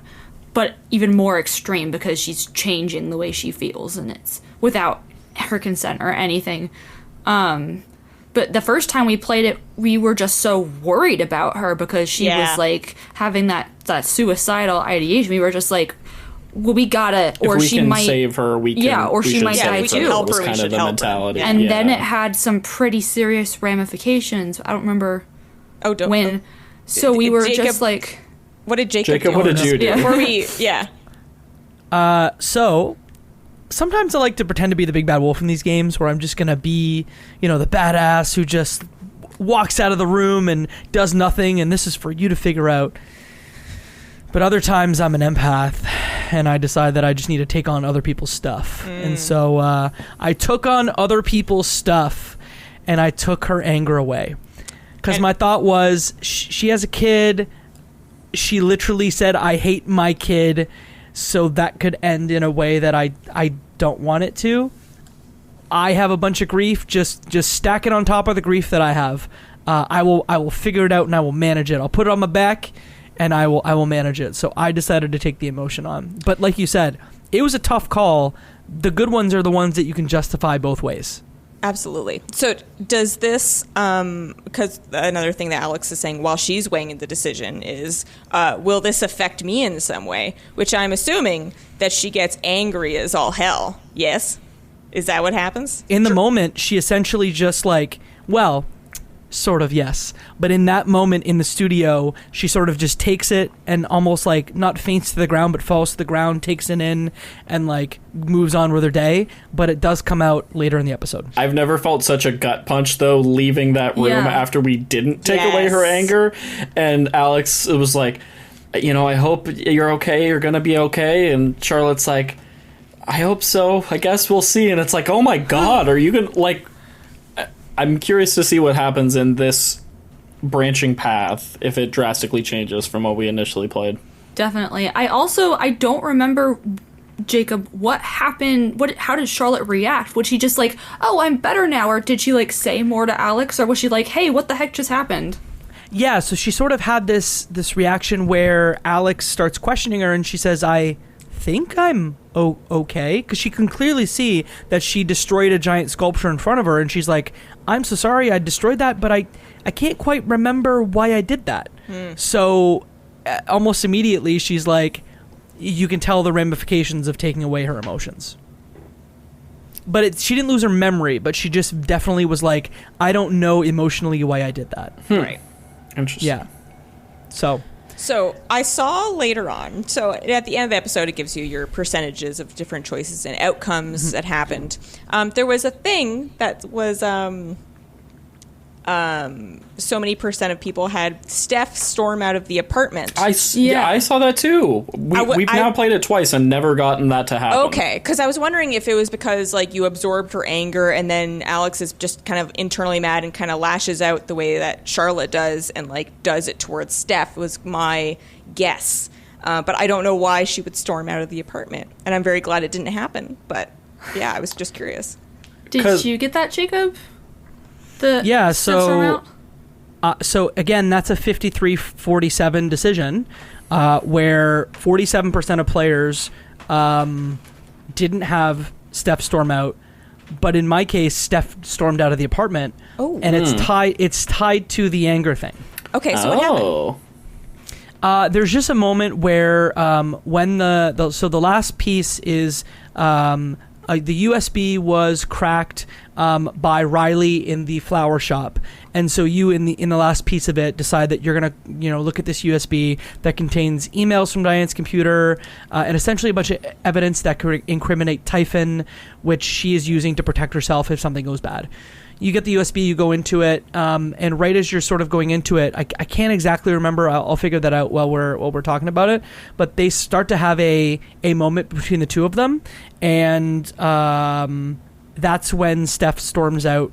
but even more extreme because she's changing the way she feels, and it's without her consent or anything. But the first time we played it, we were just so worried about her because she was like having that suicidal ideation. We were just like, well, we gotta, or if we she can might save her. or she might die too. That was kind of the mentality. And then it had some pretty serious ramifications. I don't remember when. So we were Jacob, just like, what did Jacob do? What did you do? Before we, So sometimes I like to pretend to be the big bad wolf in these games, where I'm just gonna be, the badass who just walks out of the room and does nothing, and this is for you to figure out. But other times I'm an empath, and I decide that I just need to take on other people's stuff. And so I took on other people's stuff, and I took her anger away. Because my thought was, she has a kid. She literally said, I hate my kid. So that could end in a way that I don't want it to. I have a bunch of grief. Just stack it on top of the grief that I have. I will figure it out, and I will manage it. I'll put it on my back, and I will manage it. So I decided to take the emotion on. But like you said, it was a tough call. The good ones are the ones that you can justify both ways. Absolutely. So does this, because another thing that Alex is saying while she's weighing the decision is, will this affect me in some way? Which I'm assuming that she gets angry as all hell. Yes? Is that what happens? In the moment, she essentially just sort of, yes. But in that moment in the studio, she sort of just takes it and almost not faints to the ground, but falls to the ground, takes it in, and moves on with her day. But it does come out later in the episode. I've never felt such a gut punch, though, leaving that room after we didn't take away her anger. And Alex was like, I hope you're okay. You're going to be okay. And Charlotte's like, I hope so. I guess we'll see. And it's like, oh my God, are you going to, I'm curious to see what happens in this branching path if it drastically changes from what we initially played. Definitely. I don't remember, Jacob, what happened. How did Charlotte react? Was she just like, oh, I'm better now? Or did she say more to Alex? Or was she like, hey, what the heck just happened? Yeah, so she sort of had this reaction where Alex starts questioning her, and she says, I think I'm okay, because she can clearly see that she destroyed a giant sculpture in front of her, and she's like, I'm so sorry I destroyed that, but I can't quite remember why I did that. So almost immediately she's like, you can tell the ramifications of taking away her emotions. But she didn't lose her memory, but she just definitely was like, I don't know emotionally why I did that. Right. Interesting. Yeah. So I saw later on, so at the end of the episode, it gives you your percentages of different choices and outcomes that happened. There was a thing that was so many percent of people had Steph storm out of the apartment. I saw that too. We've now played it twice and never gotten that to happen. Okay, because I was wondering if it was because you absorbed her anger and then Alex is just kind of internally mad and kind of lashes out the way that Charlotte does and does it towards Steph was my guess. But I don't know why she would storm out of the apartment. And I'm very glad it didn't happen. But yeah, I was just curious. Did you get that, Jacob? So again, that's a 53-47 decision, where 47% of players didn't have Steph storm out, but in my case, Steph stormed out of the apartment. And it's tied to the anger thing. Okay, so what happened? There's just a moment where when the last piece is the USB was cracked by Riley in the flower shop, and so you in the last piece of it decide that you're gonna look at this USB that contains emails from Diane's computer and essentially a bunch of evidence that could incriminate Typhon, which she is using to protect herself if something goes bad. You get the USB, you go into it, and right as you're sort of going into it, I can't exactly remember. I'll figure that out while we're talking about it. But they start to have a moment between the two of them, and that's when Steph storms out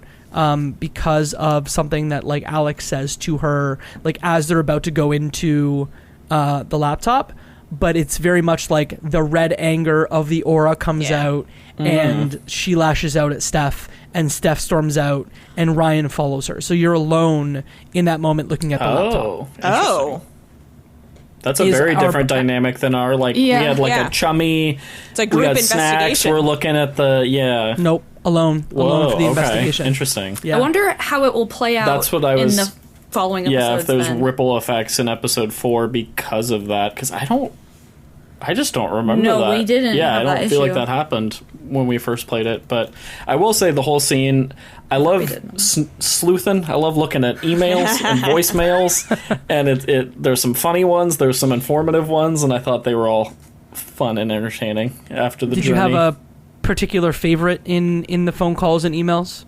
because of something that Alex says to her, as they're about to go into the laptop. But it's very much the red anger of the aura comes out, and she lashes out at Steph, and Steph storms out, and Ryan follows her. So you're alone in that moment looking at the laptop. That's a very different dynamic than our, like, we had, like, a chummy... It's a group we had investigation. Snacks, we're looking at the... Nope, alone for the investigation. Interesting. I wonder how it will play out That's what I was, in the following episodes. Yeah, if there's ripple effects in episode 4 because of that, because I just don't remember that. No, we didn't. Yeah, have I don't that feel issue. like that happened when we first played it. But I will say the whole scene, I love sleuthing. I love looking at emails and voicemails, and there's some funny ones, there's some informative ones, and I thought they were all fun and entertaining after the journey. Did you have a particular favorite in the phone calls and emails?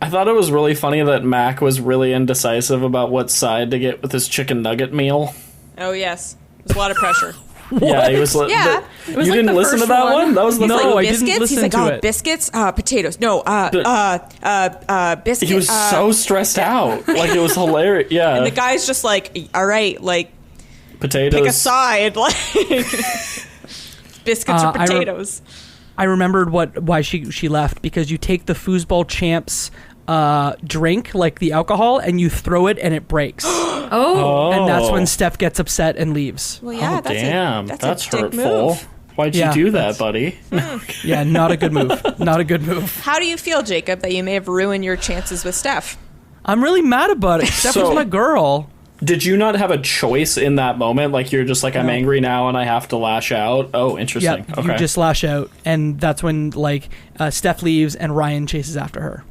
I thought it was really funny that Mac was really indecisive about what side to get with his chicken nugget meal. Oh, yes. There's a lot of pressure. Yeah, he was. Yeah. You didn't listen to that one? That was the No, I biscuits? didn't listen He's like, to it. Biscuits? Potatoes. No, biscuits. He was so stressed out. Like, it was hilarious. Yeah. And the guy's just like, all right, like, potatoes. pick a side. Like, biscuits or potatoes. I remembered why she left, because you take the foosball champs drink, like the alcohol, and you throw it and it breaks. And that's when Steph gets upset and leaves. Well, yeah, that's a dick hurtful. move. Why'd you do that, buddy? Yeah, not a good move. Not a good move. How do you feel, Jacob, that you may have ruined your chances with Steph? I'm really mad about it. Steph was my girl. Did you not have a choice in that moment? Like, you're just like, I'm angry now and I have to lash out? Oh, interesting. Yeah, okay. you just lash out, and that's when, like, Steph leaves and Ryan chases after her.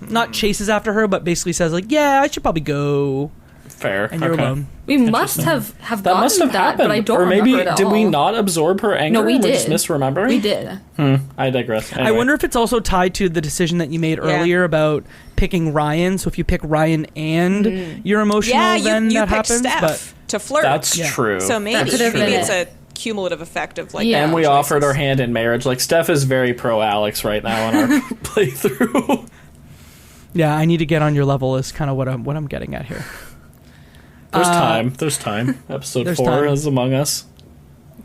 Not chases after her, but basically says, like, yeah, I should probably go. Fair. And you're alone. We must have That gotten must have happened. but I don't or maybe remember it at did we all. not absorb her anger? No, we We're did. just misremembering? We did. I digress. Anyway. I wonder if it's also tied to the decision that you made earlier about picking Ryan. So if you pick Ryan and you're emotional, then you that picked happens. Steph But to flirt. That's true. So maybe it's a cumulative effect of, like, and we choices. offered our hand in marriage. Like, Steph is very pro Alex right now in our playthrough. yeah, I need to get on your level is kind of what I'm getting at here. There's time. There's time. Episode 4 time. is among us.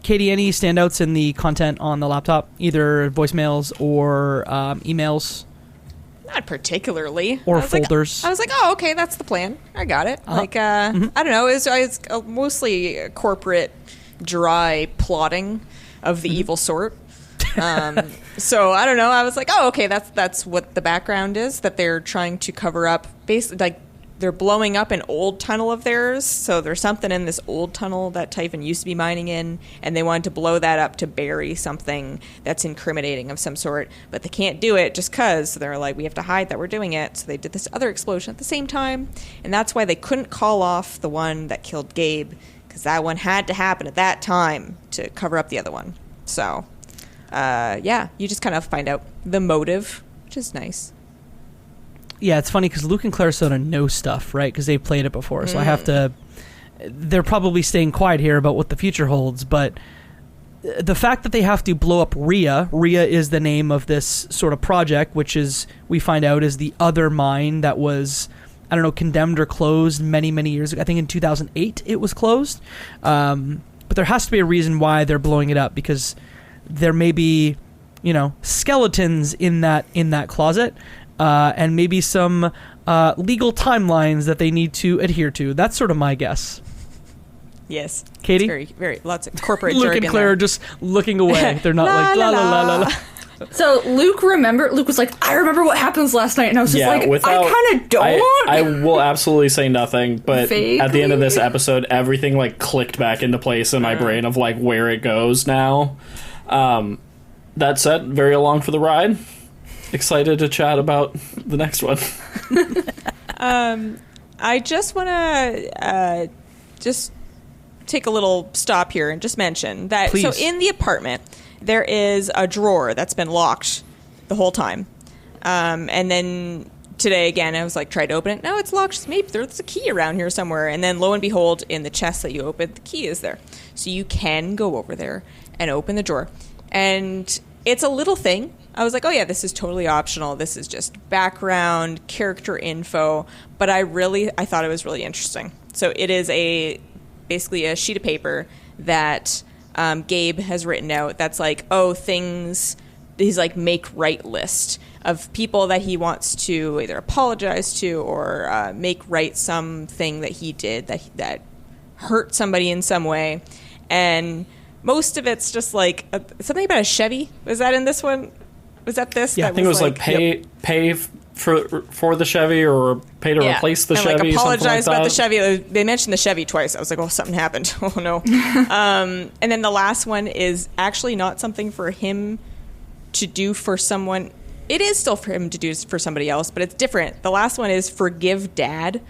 Katie, any standouts in the content on the laptop? Either voicemails or emails? Not particularly. Or I was folders. I was like, oh, okay, that's the plan. I got it. Like, I don't know. It was mostly corporate, dry plotting of the evil sort. So I don't know. I was like, oh, okay, that's what the background is. That they're trying to cover up, basically, like, they're blowing up an old tunnel of theirs. So there's something in this old tunnel that Typhon used to be mining in, and they wanted to blow that up to bury something that's incriminating of some sort. But they can't do it just because. So they're like, we have to hide that we're doing it. So they did this other explosion at the same time. And that's why they couldn't call off the one that killed Gabe, because that one had to happen at that time to cover up the other one. So, yeah, you just kind of find out the motive, which is nice. Yeah, it's funny because Luke and Claire sort of know stuff, right? Because they've played it before. So I have to... They're probably staying quiet here about what the future holds, but the fact that they have to blow up Rhea is the name of this sort of project, which is, we find out, is the other mine that was, I don't know, condemned or closed many, many years ago. I think in 2008 it was closed. But there has to be a reason why they're blowing it up, because there may be, you know, skeletons in that closet. And maybe some legal timelines that they need to adhere to. That's sort of my guess. Yes. Katie? It's very, very, lots of corporate Luke jargon and Claire there. are just looking away. They're not like, la la la la la. So Luke was like, I remember what happens last night, and I was just like, without, I kind of don't. I will absolutely say nothing, but Vaguely. at the end of this episode, everything, like, clicked back into place in my brain of, like, where it goes now. That said, very along for the ride. Excited to chat about the next one. I just want to just take a little stop here and just mention that. Please. So in the apartment, there is a drawer that's been locked the whole time. And then today, again, I was like, try to open it. No, it's locked. Maybe there's a key around here somewhere. And then lo and behold, in the chest that you opened, the key is there. So you can go over there and open the drawer. And it's a little thing. I was like, oh yeah, this is totally optional. This is just background, character info. But I thought it was really interesting. So it is basically a sheet of paper that Gabe has written out that's like, things, his like make right list of people that he wants to either apologize to or make right something that he did that hurt somebody in some way. And most of it's just like something about a Chevy. Was that in this one? Was that this? Yeah, that I think it was like pay for the Chevy or pay to replace the Chevy. Like apologize like about the Chevy. They mentioned the Chevy twice. I was like, oh, something happened. Oh no. And then the last one is actually not something for him to do for someone. It is still for him to do for somebody else, but it's different. The last one is forgive Dad.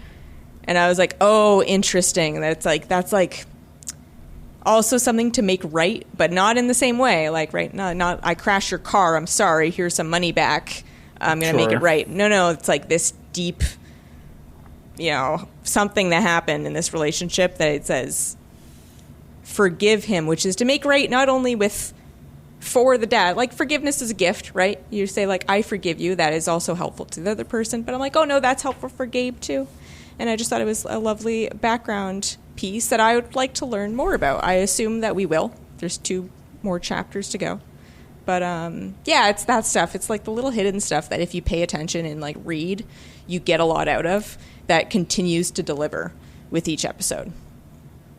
And I was like, oh, interesting. That's like also something to make right, but not in the same way. Like, right, not I crashed your car. I'm sorry. Here's some money back. I'm going to make it right. No, it's like this deep, something that happened in this relationship that it says forgive him, which is to make right not only for the dad. Like, forgiveness is a gift, right? You say, like, I forgive you. That is also helpful to the other person. But I'm like, oh, no, that's helpful for Gabe, too. And I just thought it was a lovely background piece that I would like to learn more about. I assume that we will. There's 2 more chapters to go. But, it's that stuff. It's like the little hidden stuff that if you pay attention and, like, read, you get a lot out of that continues to deliver with each episode.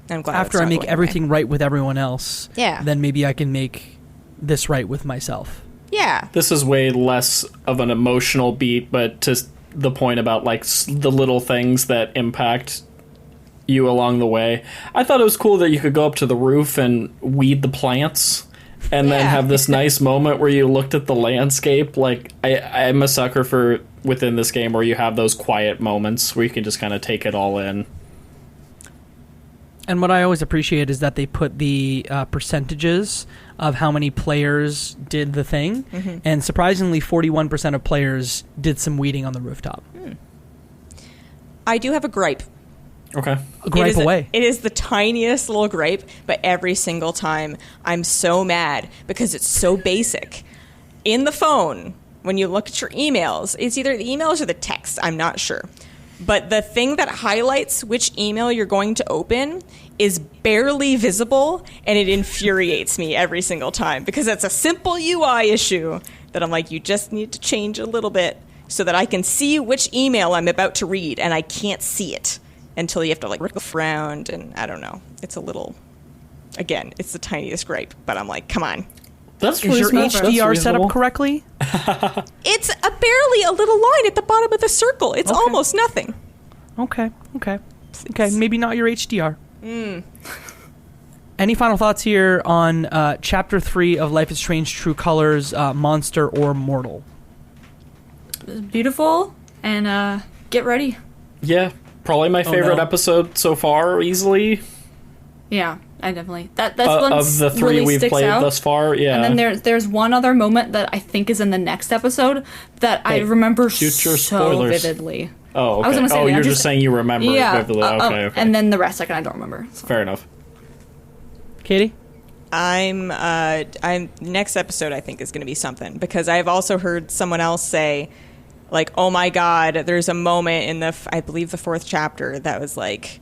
I'm glad after I make everything right with everyone else, then maybe I can make this right with myself. Yeah. This is way less of an emotional beat, but to the point about, like, the little things that impact you along the way. I thought it was cool that you could go up to the roof and weed the plants and then have this nice moment where you looked at the landscape. Like, I'm a sucker for within this game where you have those quiet moments where you can just kind of take it all in. And what I always appreciate is that they put the percentages of how many players did the thing. Mm-hmm. And surprisingly, 41% of players did some weeding on the rooftop. I do have a gripe. Okay. A gripe away. It is the tiniest little gripe, but every single time I'm so mad because it's so basic. In the phone, when you look at your emails, it's either the emails or the text. I'm not sure. But the thing that highlights which email you're going to open is barely visible, and it infuriates me every single time because it's a simple UI issue that I'm like, you just need to change a little bit so that I can see which email I'm about to read, and I can't see it until you have to, like, look around, and I don't know. It's a little, again, it's the tiniest gripe, but I'm like, come on. Is your HDR set up correctly? It's barely a little line at the bottom of the circle. It's almost nothing. Okay. Maybe not your HDR. Any final thoughts here on Chapter 3 of Life is Strange True Colors, Monster or Mortal? Beautiful, and get ready. Yeah, probably my favorite episode so far, easily. Yeah. I definitely that's one of the 3 really we've played out. thus far. Yeah, and then there's one other moment that I think is in the next episode that I remember so vividly. Oh, okay. I was gonna say you're just saying you remember it vividly. Okay. And then the rest I don't remember. So. Fair enough. Katie, I'm next episode I think is going to be something because I've also heard someone else say, like, oh my God, there's a moment in I believe the 4th chapter that was like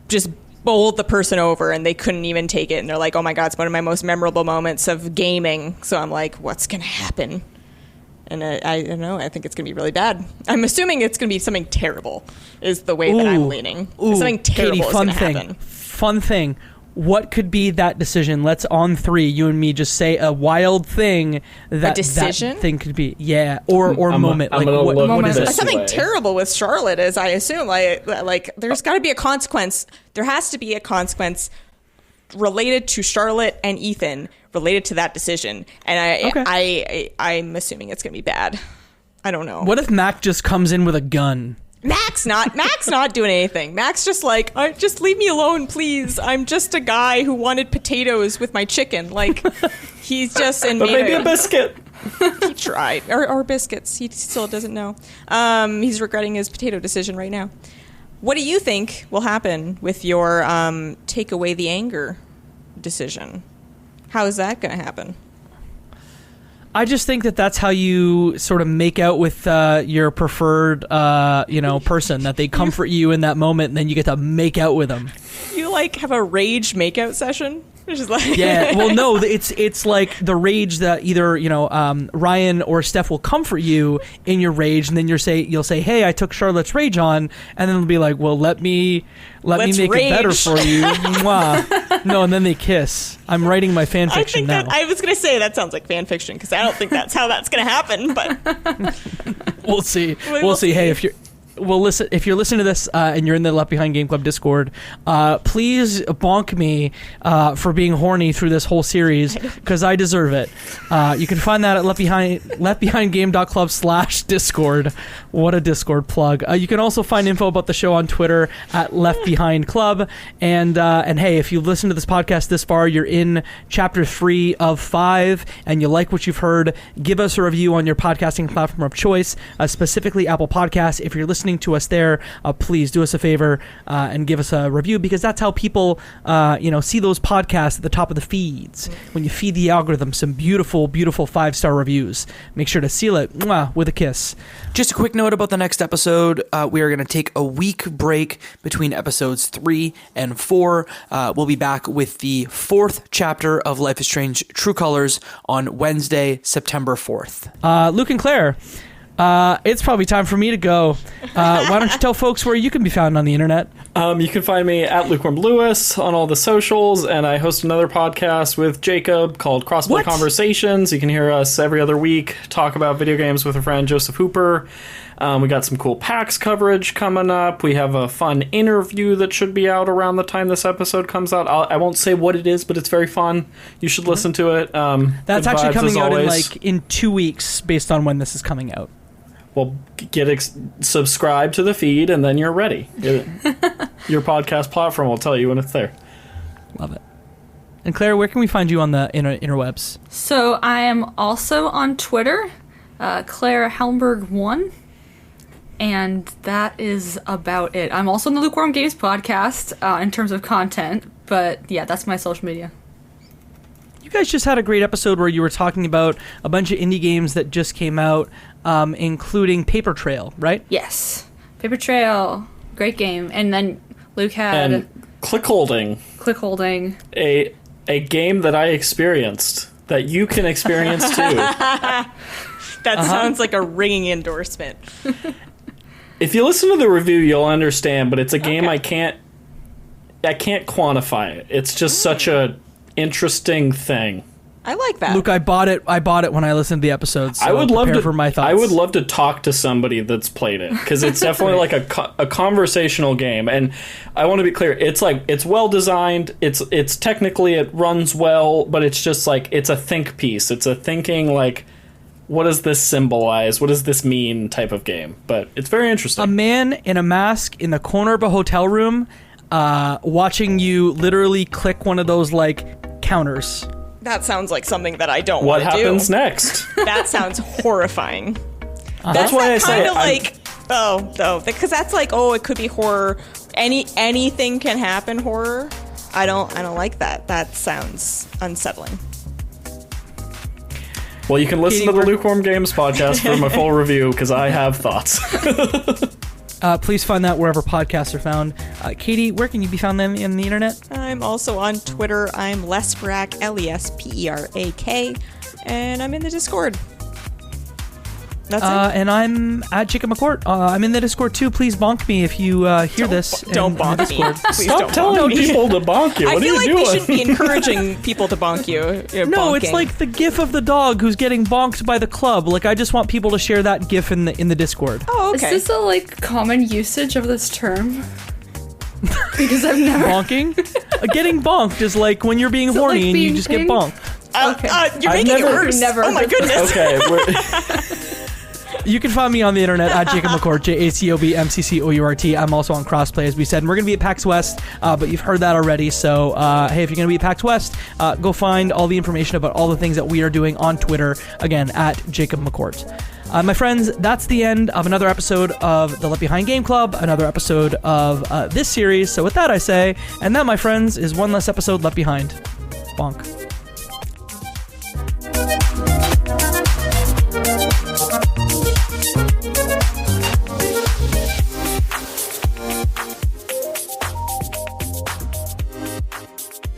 just bowled the person over and they couldn't even take it, and they're like, oh my God, it's one of my most memorable moments of gaming. So I'm like, what's gonna happen? And I don't know, I think it's gonna be really bad. I'm assuming it's gonna be something terrible is the way that I'm leaning. Something terrible Katie, is gonna happen. Fun thing, what could be that decision? Let's on 3, you and me, just say a wild thing that that thing could be. Yeah, or moment. Like what moment? Something terrible with Charlotte is, I assume, like there's got to be a consequence. There has to be a consequence related to Charlotte and Ethan related to that decision. And I'm assuming it's going to be bad. I don't know. What if Mac just comes in with a gun? Mac's not doing anything. Mac's just like, just leave me alone, please. I'm just a guy who wanted potatoes with my chicken. Like, he's just in. But maybe a biscuit. He tried, or biscuits. He still doesn't know. He's regretting his potato decision right now. What do you think will happen with your take away the anger decision? How is that going to happen? I just think that's how you sort of make out with your preferred, person, that they comfort you in that moment, and then you get to make out with them. You, like, have a rage makeout session? Just like Yeah, well, no, it's like the rage that either Ryan or Steph will comfort you in your rage, and then you'll say, "Hey, I took Charlotte's rage on," and then they'll be like, "Well, let me Let's make rage. it better for you." Mwah. No, and then they kiss. I'm writing my fan fiction now. I was gonna say that sounds like fan fiction because I don't think that's how that's gonna happen. But We'll see. We'll see. Hey, if you're listening to this and you're in the Left Behind Game Club Discord, please bonk me for being horny through this whole series because I deserve it. You can find that at leftbehindgame.club/Discord. What a Discord plug! You can also find info about the show on Twitter at Left Behind Club. And hey, if you listen to this podcast this far, you're in Chapter 3 of 5, and you like what you've heard, give us a review on your podcasting platform of choice, specifically Apple Podcasts. If you're listening to us there, please do us a favor and give us a review because that's how people see those podcasts at the top of the feeds. When you feed the algorithm some beautiful 5-star reviews, make sure to seal it with a kiss. Just a quick note about the next episode. We are going to take a week break between episodes 3 and 4. We'll be back with the 4th chapter of Life is Strange True Colors on Wednesday, September 4th. Luke and Claire, it's probably time for me to go. Why don't you tell folks where you can be found on the internet? You can find me at Lukewarm Lewis on all the socials, and I host another podcast with Jacob called Crossplay Conversations. You can hear us every other week talk about video games with a friend, Joseph Hooper. We got some cool PAX coverage coming up. We have a fun interview that should be out around the time this episode comes out. I won't say what it is, but it's very fun. You should listen to it. That's actually coming out in 2 weeks based on when this is coming out. Well, subscribe to the feed, and then you're ready. Your podcast platform will tell you when it's there. Love it. And Claire, where can we find you on the interwebs? So I am also on Twitter, Claire Helmberger 1, and that is about it. I'm also on the Lukewarm Games podcast in terms of content, but yeah, that's my social media. You guys just had a great episode where you were talking about a bunch of indie games that just came out, including Paper Trail, right? Yes. Paper Trail, great game. And then Luke had... And Click Holding. A game that I experienced, that you can experience too. That sounds like a ringing endorsement. If you listen to the review, you'll understand, but it's a game I can't quantify it. It's just such a interesting thing. I like that. Luke, I bought it when I listened to the episodes. So I would love to. For my thoughts. I would love to talk to somebody that's played it because it's definitely like a conversational game. And I want to be clear. It's well designed. It's technically it runs well, but it's just like it's a think piece. It's a thinking like, what does this symbolize? What does this mean? Type of game. But it's very interesting. A man in a mask in the corner of a hotel room, watching you literally click one of those like counters. That sounds like something that I don't want to do. What happens next? That sounds horrifying. That's why I say because that's like, oh, it could be horror. Anything can happen horror. I don't like that. That sounds unsettling. Well, you can listen to the Lukewarm Games podcast for my full review because I have thoughts. Please find that wherever podcasts are found. Katie, where can you be found in the internet? I'm also on Twitter. I'm Lesperak, Lesperak, and I'm in the Discord. That's it. And I'm at Jacob McCourt. I'm in the Discord too. Please bonk me if you hear this. Don't bonk me. Please Stop don't telling bonk me. people to bonk you. What are you doing? I feel like we should be encouraging people to bonk you. No, bonking. it's like the gif of the dog who's getting bonked by the club. Like, I just want people to share that gif in the Discord. Oh, okay. Is this a common usage of this term? Because I've never bonking. Getting bonked is like when you're being horny and you just get bonked. You're making it worse. Oh my goodness. Okay. You can find me on the internet at Jacob McCourt, JACOBMCCOURT. I'm also on Crossplay, as we said. And we're going to be at PAX West, but you've heard that already. So, hey, if you're going to be at PAX West, go find all the information about all the things that we are doing on Twitter, again, at Jacob McCourt. My friends, that's the end of another episode of the Left Behind Game Club, another episode of this series. So with that, I say, and that, my friends, is one less episode left behind. Bonk.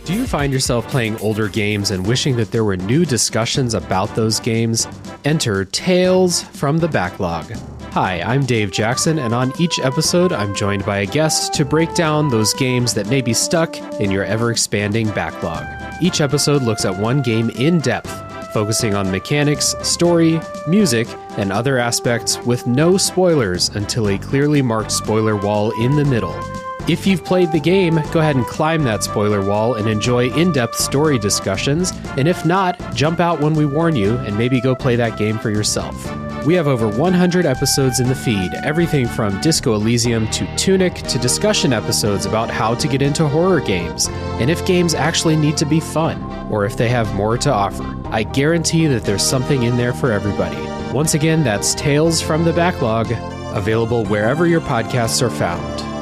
Do you find yourself playing older games and wishing that there were new discussions about those games? Enter Tales from the Backlog. Hi, I'm Dave Jackson, and on each episode, I'm joined by a guest to break down those games that may be stuck in your ever-expanding backlog. Each episode looks at one game in depth, focusing on mechanics, story, music, and other aspects with no spoilers until a clearly marked spoiler wall in the middle. If you've played the game, go ahead and climb that spoiler wall and enjoy in-depth story discussions, and if not, jump out when we warn you and maybe go play that game for yourself. We have over 100 episodes in the feed, everything from Disco Elysium to Tunic to discussion episodes about how to get into horror games, and if games actually need to be fun, or if they have more to offer. I guarantee that there's something in there for everybody. Once again, that's Tales from the Backlog, available wherever your podcasts are found.